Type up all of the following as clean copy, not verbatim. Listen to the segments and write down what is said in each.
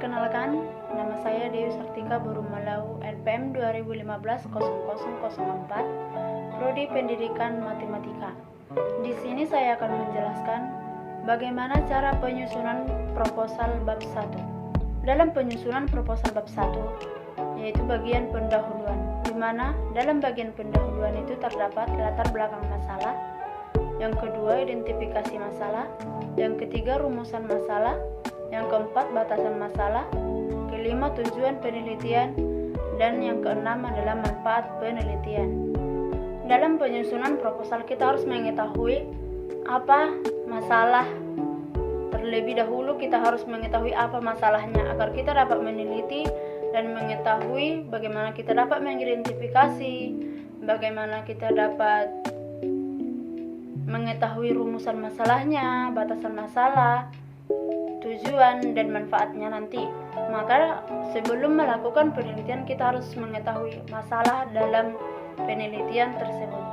Perkenalkan, nama saya Dewi Sartika Burumalau, NPM 2015-0004, Prodi Pendidikan Matematika. Di sini saya akan menjelaskan bagaimana cara penyusunan proposal bab 1. Dalam penyusunan proposal bab 1, yaitu bagian pendahuluan, di mana dalam bagian pendahuluan itu terdapat latar belakang masalah, yang kedua identifikasi masalah, yang ketiga rumusan masalah, yang keempat batasan masalah, kelima tujuan penelitian, dan yang keenam adalah manfaat penelitian. Dalam penyusunan proposal kita harus mengetahui apa masalah. Terlebih dahulu kita harus mengetahui apa masalahnya agar kita dapat meneliti dan mengetahui bagaimana kita dapat mengidentifikasi, bagaimana kita dapat mengetahui rumusan masalahnya, batasan masalah, tujuan dan manfaatnya nanti. Maka sebelum melakukan penelitian kita harus mengetahui masalah dalam penelitian tersebut.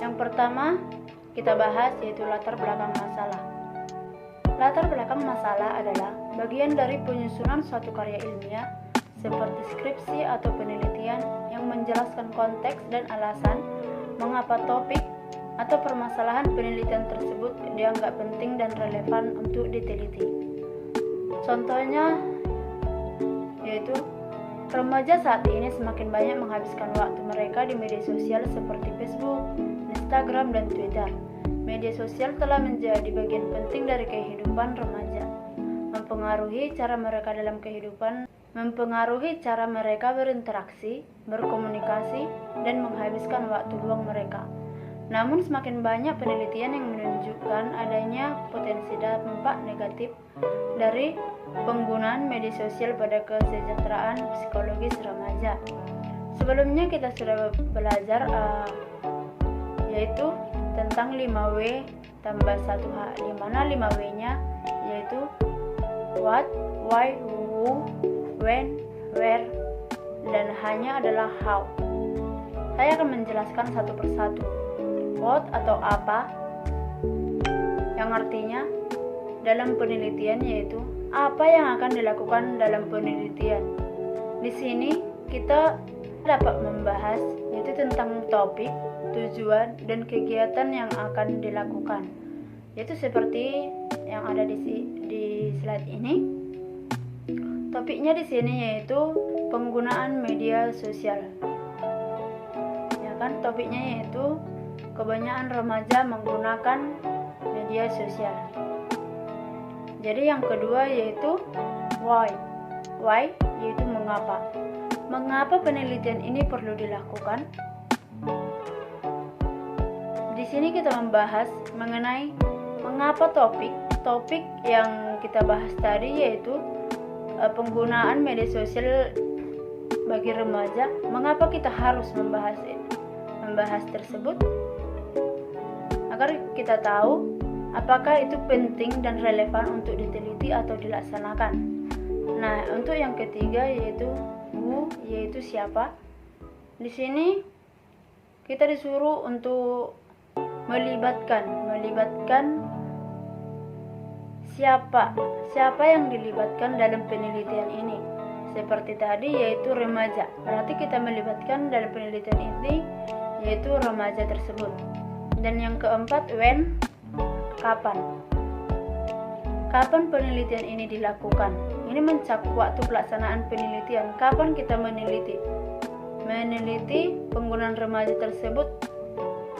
Yang pertama kita bahas yaitu latar belakang masalah. Latar belakang masalah adalah bagian dari penyusunan suatu karya ilmiah seperti skripsi atau penelitian yang menjelaskan konteks dan alasan mengapa topik atau permasalahan penelitian tersebut dianggap penting dan relevan untuk diteliti. Contohnya yaitu remaja saat ini semakin banyak menghabiskan waktu mereka di media sosial seperti Facebook, Instagram, dan Twitter. Media sosial telah menjadi bagian penting dari kehidupan remaja, mempengaruhi cara mereka dalam kehidupan, mempengaruhi cara mereka berinteraksi, berkomunikasi, dan menghabiskan waktu luang mereka. Namun semakin banyak penelitian yang menunjukkan adanya potensi dampak negatif dari penggunaan media sosial pada kesejahteraan psikologis remaja. Sebelumnya kita sudah belajar yaitu tentang 5W tambah 1H, di mana 5W-nya yaitu what, why, who, when, where, dan H-nya adalah how. Saya akan menjelaskan satu persatu. What atau apa, yang artinya dalam penelitian yaitu apa yang akan dilakukan dalam penelitian. Di sini kita dapat membahas yaitu tentang topik, tujuan, dan kegiatan yang akan dilakukan. Yaitu seperti yang ada di slide ini. Topiknya di sini yaitu penggunaan media sosial. Ya kan, topiknya yaitu kebanyakan remaja menggunakan media sosial. Jadi yang kedua yaitu why. Why yaitu mengapa. Mengapa penelitian ini perlu dilakukan? Di sini kita membahas mengenai mengapa topik yang kita bahas tadi yaitu penggunaan media sosial bagi remaja. Mengapa kita harus membahas tersebut? Agar kita tahu apakah itu penting dan relevan untuk diteliti atau dilaksanakan. Nah, untuk yang ketiga yaitu who, yaitu siapa. Di sini kita disuruh untuk melibatkan siapa yang dilibatkan dalam penelitian ini. Seperti tadi yaitu remaja. Berarti kita melibatkan dalam penelitian ini yaitu remaja tersebut. Dan yang keempat when, kapan. Kapan penelitian ini dilakukan? Ini mencakup waktu pelaksanaan penelitian. Kapan kita meneliti? Meneliti penggunaan remaja tersebut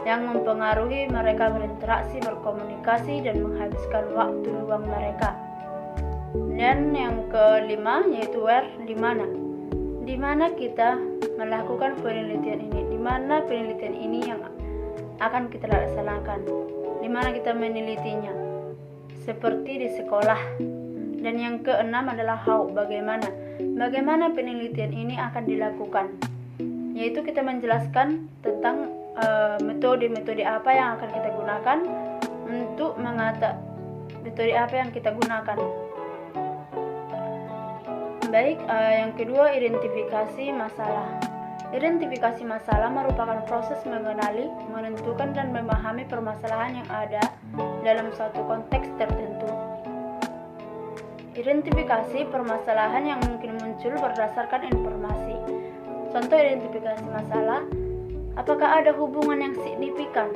yang mempengaruhi mereka berinteraksi, berkomunikasi, dan menghabiskan waktu luang mereka. Dan yang kelima yaitu where, di mana. Di mana kita melakukan penelitian ini? Di mana penelitian ini yang akan kita laksanakan, di mana kita menelitinya, seperti di sekolah. Dan yang keenam adalah how, bagaimana penelitian ini akan dilakukan, yaitu kita menjelaskan tentang metode apa yang akan kita gunakan untuk metode apa yang kita gunakan. Baik, yang kedua identifikasi masalah. Identifikasi masalah merupakan proses mengenali, menentukan, dan memahami permasalahan yang ada dalam suatu konteks tertentu. Identifikasi permasalahan yang mungkin muncul berdasarkan informasi. Contoh identifikasi masalah, apakah ada hubungan yang signifikan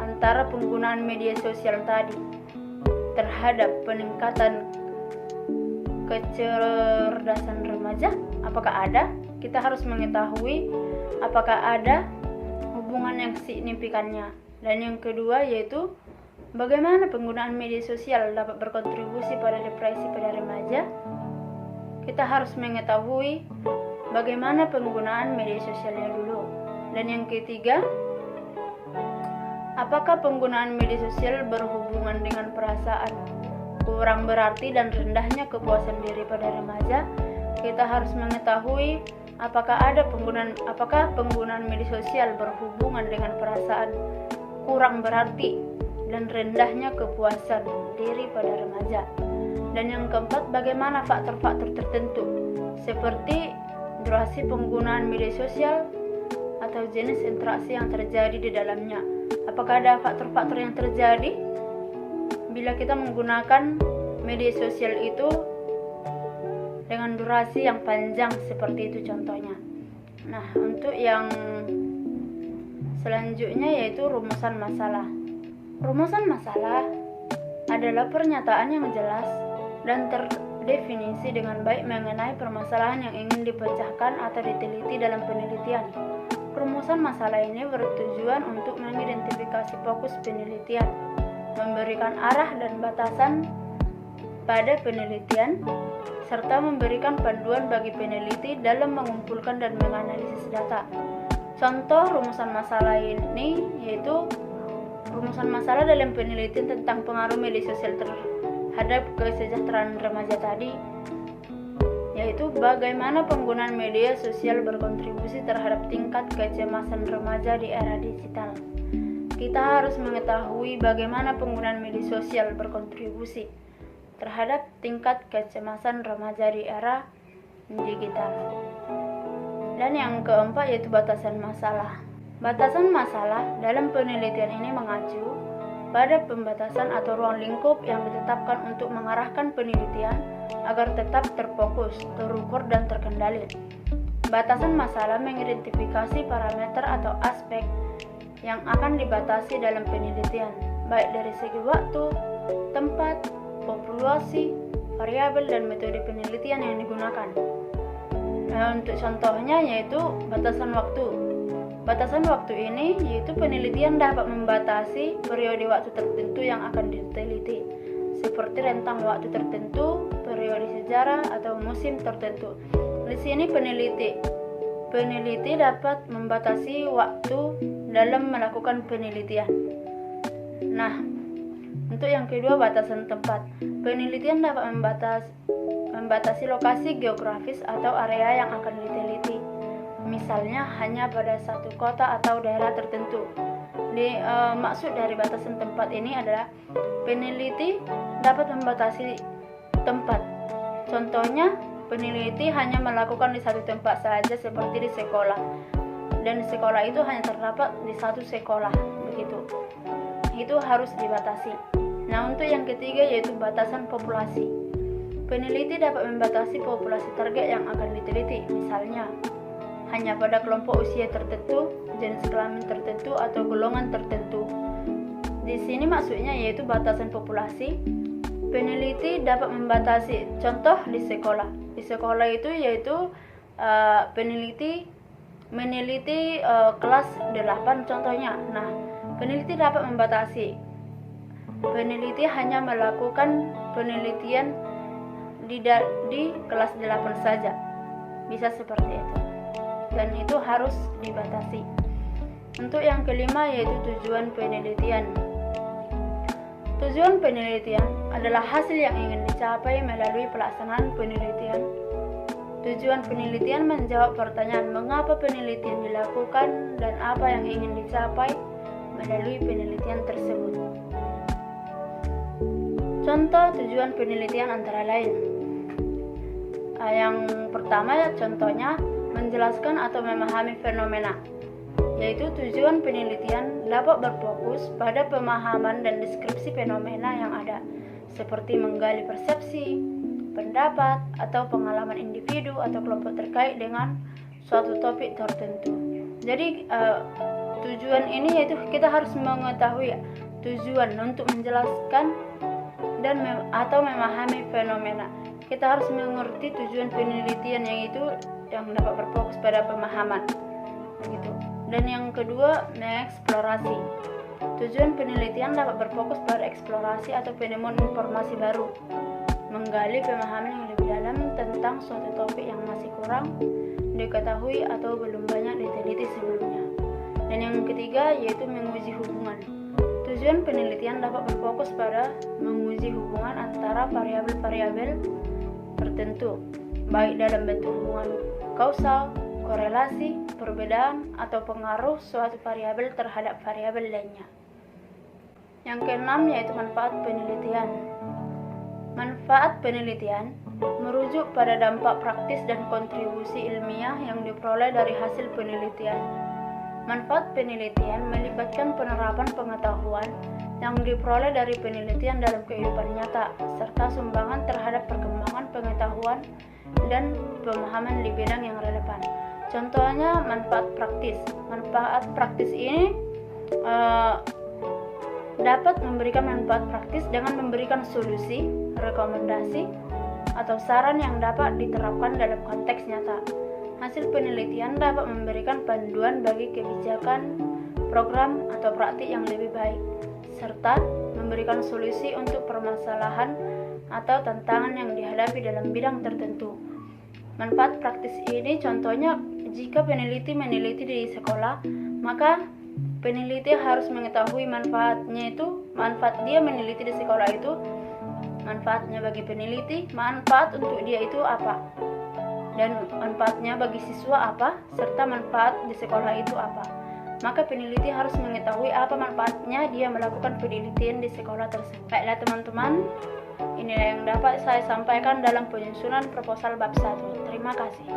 antara penggunaan media sosial tadi terhadap peningkatan kecerdasan remaja? Apakah ada? Kita harus mengetahui apakah ada hubungan yang signifikannya. Dan yang kedua yaitu bagaimana penggunaan media sosial dapat berkontribusi pada depresi pada remaja. Kita harus mengetahui bagaimana penggunaan media sosialnya dulu. Dan yang ketiga, apakah penggunaan media sosial berhubungan dengan perasaan kurang berarti dan rendahnya kepuasan diri pada remaja? Kita harus mengetahui apakah penggunaan media sosial berhubungan dengan perasaan kurang berarti dan rendahnya kepuasan diri pada remaja. Dan yang keempat, bagaimana faktor-faktor tertentu seperti durasi penggunaan media sosial atau jenis interaksi yang terjadi di dalamnya. Apakah ada faktor-faktor yang terjadi bila kita menggunakan media sosial itu dengan durasi yang panjang seperti itu contohnya. Nah, untuk yang selanjutnya yaitu rumusan masalah. Rumusan masalah adalah pernyataan yang jelas dan terdefinisi dengan baik mengenai permasalahan yang ingin dipecahkan atau diteliti dalam penelitian. Rumusan masalah ini bertujuan untuk mengidentifikasi fokus penelitian, memberikan arah dan batasan pada penelitian, serta memberikan panduan bagi peneliti dalam mengumpulkan dan menganalisis data. Contoh rumusan masalah ini yaitu rumusan masalah dalam penelitian tentang pengaruh media sosial terhadap kesejahteraan remaja tadi, yaitu bagaimana penggunaan media sosial berkontribusi terhadap tingkat kecemasan remaja di era digital. Kita harus mengetahui bagaimana penggunaan media sosial berkontribusi terhadap tingkat kecemasan remaja di era digital. Dan yang keempat yaitu batasan masalah. Batasan masalah dalam penelitian ini mengacu pada pembatasan atau ruang lingkup yang ditetapkan untuk mengarahkan penelitian agar tetap terfokus, terukur, dan terkendali. Batasan masalah mengidentifikasi parameter atau aspek yang akan dibatasi dalam penelitian, baik dari segi waktu, tempat, populasi, variabel, dan metode penelitian yang digunakan. Nah, untuk contohnya yaitu batasan waktu. Batasan waktu ini yaitu penelitian dapat membatasi periode waktu tertentu yang akan diteliti, seperti rentang waktu tertentu, periode sejarah, atau musim tertentu. Di sini peneliti dapat membatasi waktu dalam melakukan penelitian. Nah, untuk yang kedua batasan tempat. Penelitian dapat membatasi lokasi geografis atau area yang akan diteliti. Misalnya hanya pada satu kota atau daerah tertentu. Maksud dari batasan tempat ini adalah peneliti dapat membatasi tempat. Contohnya, peneliti hanya melakukan di satu tempat saja seperti di sekolah. Dan di sekolah itu hanya terdapat di satu sekolah, begitu. Itu harus dibatasi. Nah, untuk yang ketiga yaitu batasan populasi. Peneliti dapat membatasi populasi target yang akan diteliti. Misalnya, hanya pada kelompok usia tertentu, jenis kelamin tertentu, atau golongan tertentu. Di sini maksudnya yaitu batasan populasi. Peneliti dapat membatasi, contoh di sekolah. Di sekolah itu yaitu peneliti meneliti kelas 8 contohnya. Nah, peneliti dapat membatasi. Peneliti hanya melakukan penelitian di kelas 8 saja. Bisa seperti itu. Dan itu harus dibatasi. Untuk yang kelima yaitu tujuan penelitian. Tujuan penelitian adalah hasil yang ingin dicapai melalui pelaksanaan penelitian. Tujuan penelitian menjawab pertanyaan mengapa penelitian dilakukan dan apa yang ingin dicapai melalui penelitian tersebut. Contoh tujuan penelitian antara lain. Yang pertama ya contohnya menjelaskan atau memahami fenomena, yaitu tujuan penelitian dapat berfokus pada pemahaman dan deskripsi fenomena yang ada, seperti menggali persepsi, pendapat, atau pengalaman individu atau kelompok terkait dengan suatu topik tertentu. Jadi tujuan ini yaitu kita harus mengetahui tujuan untuk menjelaskan dan atau memahami fenomena. Kita harus mengerti tujuan penelitian yang dapat berfokus pada pemahaman gitu. Dan yang kedua, mengeksplorasi. Tujuan penelitian dapat berfokus pada eksplorasi atau penemuan informasi baru, menggali pemahaman yang lebih dalam tentang suatu topik yang masih kurang diketahui atau belum banyak diteliti sebelumnya. Dan yang ketiga yaitu menguji hubungan. Tujuan penelitian dapat berfokus pada menguji hubungan antara variabel-variabel tertentu, baik dalam bentuk hubungan kausal, korelasi, perbedaan, atau pengaruh suatu variabel terhadap variabel lainnya. Yang keenam yaitu manfaat penelitian. Manfaat penelitian merujuk pada dampak praktis dan kontribusi ilmiah yang diperoleh dari hasil penelitian. Manfaat penelitian melibatkan penerapan pengetahuan yang diperoleh dari penelitian dalam kehidupan nyata, serta sumbangan terhadap perkembangan pengetahuan dan pemahaman di bidang yang relevan. Contohnya manfaat praktis. Manfaat praktis ini dapat memberikan manfaat praktis dengan memberikan solusi, rekomendasi, atau saran yang dapat diterapkan dalam konteks nyata. Hasil penelitian dapat memberikan panduan bagi kebijakan, program, atau praktik yang lebih baik, serta memberikan solusi untuk permasalahan atau tantangan yang dihadapi dalam bidang tertentu. Manfaat praktis ini contohnya jika peneliti meneliti di sekolah, maka peneliti harus mengetahui manfaat dia meneliti di sekolah itu, manfaatnya bagi peneliti, manfaat untuk dia itu apa, dan manfaatnya bagi siswa apa, serta manfaat di sekolah itu apa. Maka peneliti harus mengetahui apa manfaatnya dia melakukan penelitian di sekolah tersebut. Baiklah teman-teman, inilah yang dapat saya sampaikan dalam penyusunan proposal bab 1. Terima kasih.